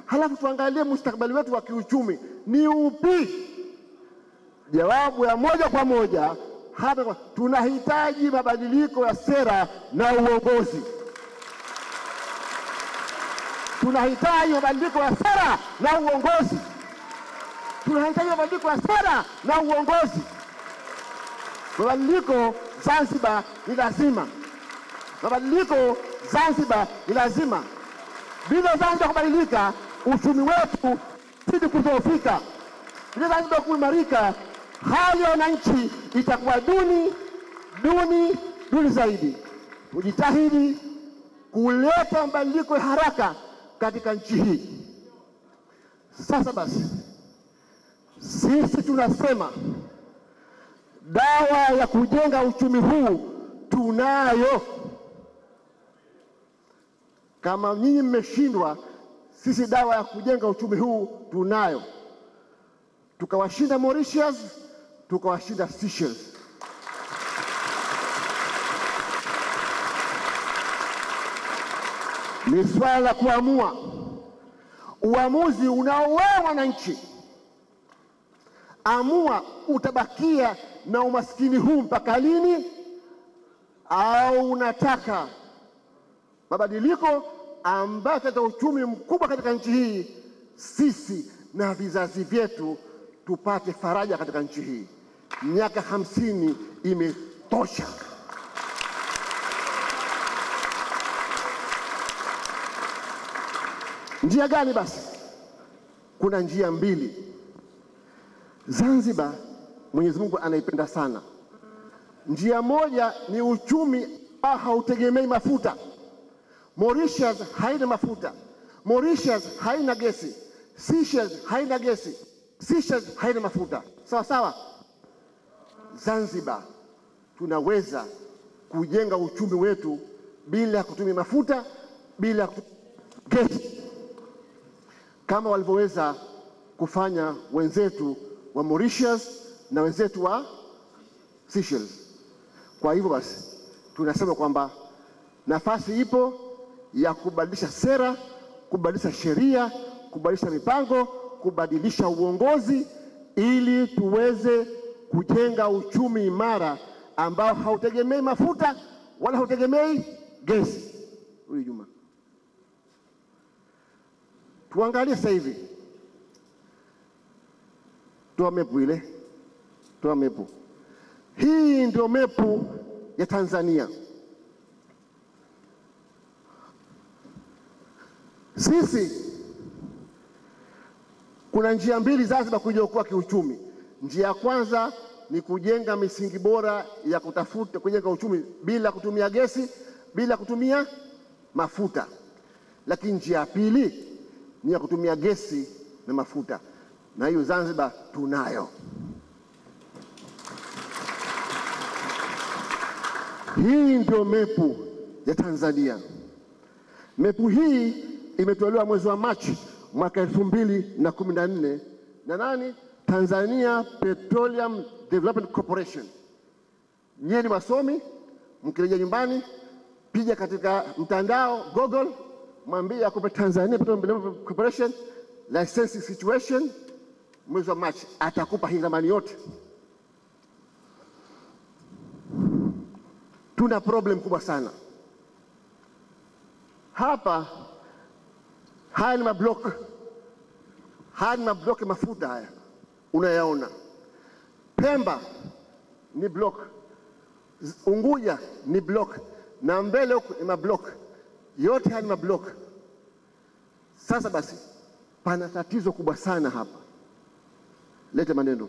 Halafu tuangalie mustakabali wetu wa kiuchumi ni upi? Jawabu ya moja kwa moja hapa, tunahitaji mabadiliko ya sera na uongozi. Tunahitaji mabadiliko ya sera na uongozi. Mabadiliko Zanzibar ni lazima. Bila Zanzibar kubadilika, uchumi wetu zidi kudhoofika. Bila Zanzibar kuimarika, hali ya wananchi itakuwa duni zaidi. Tujitahidi kuleta mabadiliko ya haraka katika nchi hii. Sasa basi, Sisi tunasema dawa ya kujenga uchumi huu tunayo. Kama nyinyi mmeshindwa, sisi dawa ya kujenga uchumi huu tunayo. Tukawashinda Mauritius, tukawashinda Seychelles. Ni swala la kuamua. Uamuzi unaowewe wananchi. Amua, utabakia na umaskini huu mpaka lini, au unataka mabadiliko ambayo yataleta uchumi mkubwa katika nchi hii, sisi na vizazi vyetu tupate faraja katika nchi hii. Miaka 50 imetosha. Njia gani basi? Kuna njia mbili. Zanzibar Mwenyezi Mungu anaipenda sana. Njia moja ni uchumi hautegemei mafuta. Mauritius haina mafuta. Mauritius haina gesi. Seychelles haina gesi. Seychelles haina mafuta. Sawa sawa. Zanzibar tunaweza kujenga uchumi wetu bila kutumia mafuta, bila kutumia gesi, kama walivyoweza kufanya wenzetu wa Mauritius na wenzetu wa Seychelles. Kwa hivyo basi tunasema kwamba nafasi ipo ya kubadilisha sera, kubadilisha sheria, kubadilisha mipango, kubadilisha uongozi, ili tuweze kujenga uchumi imara ambao hautegemei mafuta wala hautegemei gesi. Huyu Juma, tuangalie sasa hivi. Toa mepu ile. Toa mepu. Hii ndio mepu ya Tanzania. Sisi kuna njia mbili Zanzibar kujiokoa kiuchumi. Njia ya kwanza ni kujenga misingi bora ya kutafuta kujenga uchumi bila kutumia gesi, bila kutumia mafuta. Lakini njia ya pili ni ya kutumia gesi na mafuta, na hiyo Zanzibar tunayo. Hii ndio mepu ya Tanzania. Mepu hii imetolewa mwezi wa Machi mwaka 2014 na nani? Tanzania Petroleum Development Corporation. Nyinyi ni wasomi, mkirejea nyumbani piga katika mtandao Google, mwambie akupe Tanzania Petroleum Development Corporation licensing situation mwezi wa Machi, atakupa hii ramani yote. Tuna problem kubwa sana hapa. Haya ni mablock, haya ni mablock mafuta haya unayaona. Pemba ni block, Unguja ni block, na mbele huko ni mablock. Yote haya ni mablock. Sasa basi pana tatizo kubwa sana hapa. Lete maneno.